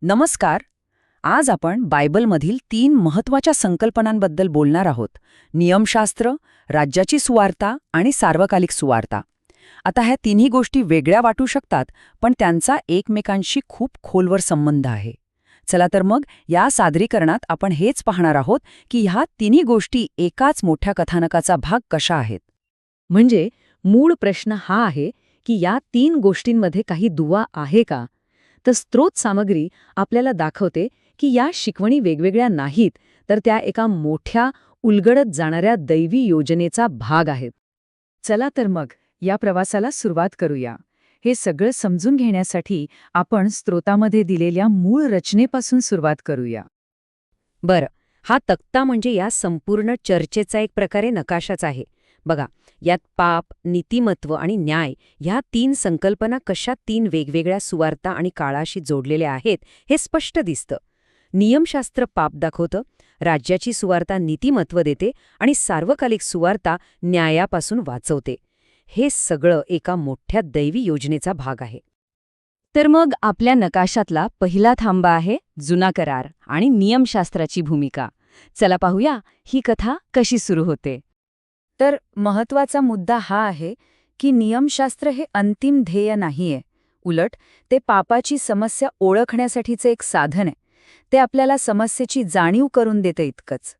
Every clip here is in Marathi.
नमस्कार. आज आपण बायबलमधील 3 महत्त्वाच्या संकल्पनांबद्दल बोलणार आहोत. नियमशास्त्र, राज्याची सुवार्ता आणि सार्वकालिक सुवार्ता. आता ह्या तिन्ही गोष्टी वेगळ्या वाटू शकतात, पण त्यांचा एकमेकांशी खूप खोलवर संबंध आहे. चला तर मग या सादरीकरणात आपण हेच पाहणार आहोत की ह्या तिन्ही गोष्टी एकाच मोठ्या कथानकाचा भाग कशा आहेत. म्हणजे मूळ प्रश्न हा आहे की या 3 गोष्टींमध्ये काही दुवा आहे का? तर स्रोत सामग्री आपल्याला दाखवते की या शिकवणी वेगवेगळ्या नाहीत, तर त्या एका मोठ्या उलगडत जाणाऱ्या दैवी योजनेचा भाग आहेत. चला तर मग या प्रवासाला सुरुवात करूया. हे सगळं समजून घेण्यासाठी आपण स्रोतामध्ये दिलेल्या मूळ रचनेपासून सुरुवात करूया. बरं, हा तक्ता म्हणजे या संपूर्ण चर्चेचा एक प्रकारे नकाशाच आहे. बघा, यात पाप, नीतिमत्व आणि न्याय ह्या 3 संकल्पना कशा 3 वेगवेगळ्या सुवार्ता आणि काळाशी जोडलेल्या आहेत हे स्पष्ट दिसतं. नियमशास्त्र पाप दाखवतं, राज्याची सुवार्ता नीतिमत्व देते आणि सार्वकालिक सुवार्ता न्यायापासून वाचवते. हे सगळं एका मोठ्या दैवी योजनेचा भाग आहे. तर मग आपल्या नकाशातला पहिला थांबा आहे जुना करार आणि नियमशास्त्राची भूमिका. चला पाहूया ही कथा कशी सुरू होते. तर महत्त्वाचा मुद्दा हा आहे की नियमशास्त्र हे अंतिम ध्येय नाहीये. उलट ते पापाची समस्या ओळखण्यासाठीचे एक साधन आहे. ते आपल्याला समस्येची जाणीव करून देतं इतकंच.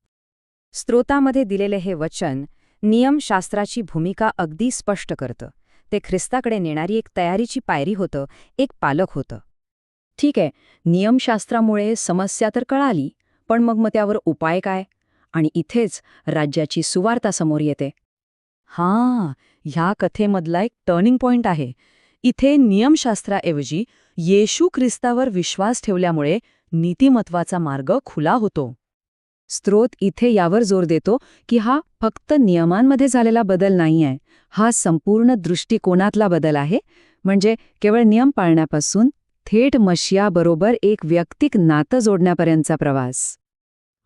स्रोतामध्ये दिलेले हे वचन नियमशास्त्राची भूमिका अगदी स्पष्ट करतं. ते ख्रिस्ताकडे नेणारी एक तयारीची पायरी होतं, एक पालक होतं. ठीक आहे, नियमशास्त्रामुळे समस्या तर कळाली, पण मग त्यावर उपाय काय? आणि इथेच राज्याची सुवार्ता समोर येते. ह्या कथेमधला एक टर्निंग पॉइंट आहे. इथे नियमशास्त्राऐवजी येशू ख्रिस्तावर विश्वास ठेवल्यामुळे नीतिमत्वाचा मार्ग खुला होतो. स्रोत इथे यावर जोर देतो की हा फक्त नियमांमध्ये झालेला बदल नाहीये, हा संपूर्ण दृष्टिकोनातला बदल आहे. म्हणजे केवळ नियम पाळण्यापासून थेट मशियाबरोबर एक वैयक्तिक नातं जोडण्यापर्यंतचा प्रवास.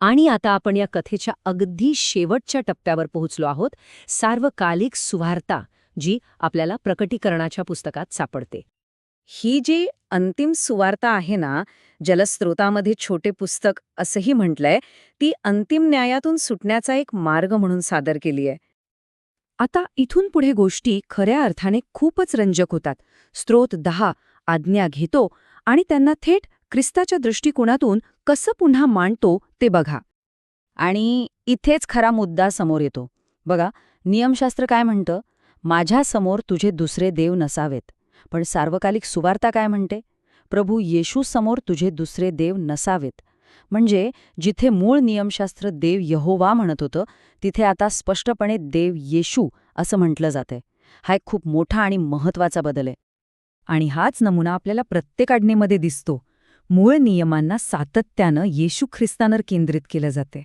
आणि आता आपण या कथेच्या अगदी शेवटच्या टप्प्यावर पोहोचलो आहोत, सार्वकालिक सुवार्ता, जी आपल्याला प्रकटीकरणाच्या पुस्तकात सापडते. ही जी अंतिम सुवार्ता आहे ना, ज्याला स्रोतामध्ये छोटे पुस्तक असंही म्हटलंय, ती अंतिम न्यायातून सुटण्याचा एक मार्ग म्हणून सादर केली आहे. आता इथून पुढे गोष्टी खऱ्या अर्थाने खूपच रंजक होतात. स्रोत 10 आज्ञा घेतो आणि त्यांना थेट ख्रिस्ताच्या दृष्टिकोनातून कसं पुन्हा मांडतो ते बघा. आणि इथेच खरा मुद्दा समोर येतो. बघा, नियमशास्त्र काय म्हणतं? माझ्यासमोर तुझे दुसरे देव नसावेत. पण सार्वकालिक सुवार्ता काय म्हणते? प्रभू येशू समोर तुझे दुसरे देव नसावेत. म्हणजे जिथे मूळ नियमशास्त्र देव यहोवा म्हणत होतं, तिथे आता स्पष्टपणे देव येशू असं म्हटलं जातंय. हा एक खूप मोठा आणि महत्त्वाचा बदल आहे. आणि हाच नमुना आपल्याला प्रत्येक आज्ञेमध्ये दिसतो. मूळ नियमांना सातत्यानं येशू ख्रिस्तावर केंद्रित केलं जाते.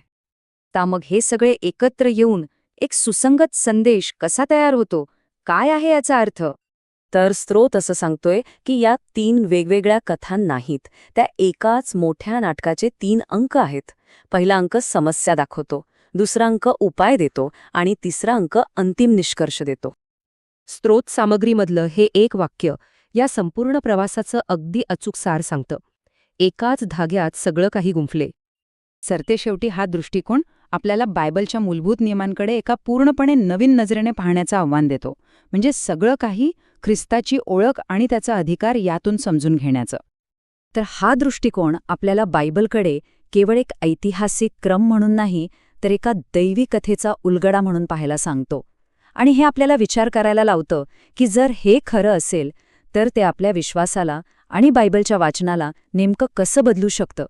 ता मग हे सगळे एकत्र येऊन एक सुसंगत संदेश कसा तयार होतो? काय आहे याचा अर्थ? तर स्रोत असं सांगतोय की या 3 वेगवेगळ्या कथा नाहीत, त्या एकाच मोठ्या नाटकाचे 3 अंक आहेत. पहिला अंक समस्या दाखवतो, दुसरा अंक उपाय देतो आणि तिसरा अंक अंतिम निष्कर्ष देतो. स्रोत सामग्रीमधलं हे एक वाक्य या संपूर्ण प्रवासाचं अगदी अचूक सार सांगतं. एकाच धाग्यात सगळं काही गुंफले. सरतेशेवटी हा दृष्टिकोन आपल्याला बायबलच्या मूलभूत नियमांकडे एका पूर्णपणे नवीन नजरेने पाहण्याचं आव्हान देतो. म्हणजे सगळं काही ख्रिस्ताची ओळख आणि त्याचा अधिकार यातून समजून घेण्याचं. तर हा दृष्टिकोन आपल्याला बायबलकडे केवळ एक ऐतिहासिक क्रम म्हणून नाही, तर एका दैवी कथेचा उलगडा म्हणून पाहायला सांगतो. आणि हे आपल्याला विचार करायला लावतं की जर हे खरं असेल, तर ते आपल्या विश्वासाला आणि बायबलच्या वाचनाला नेमकं कसं बदलू शकतं.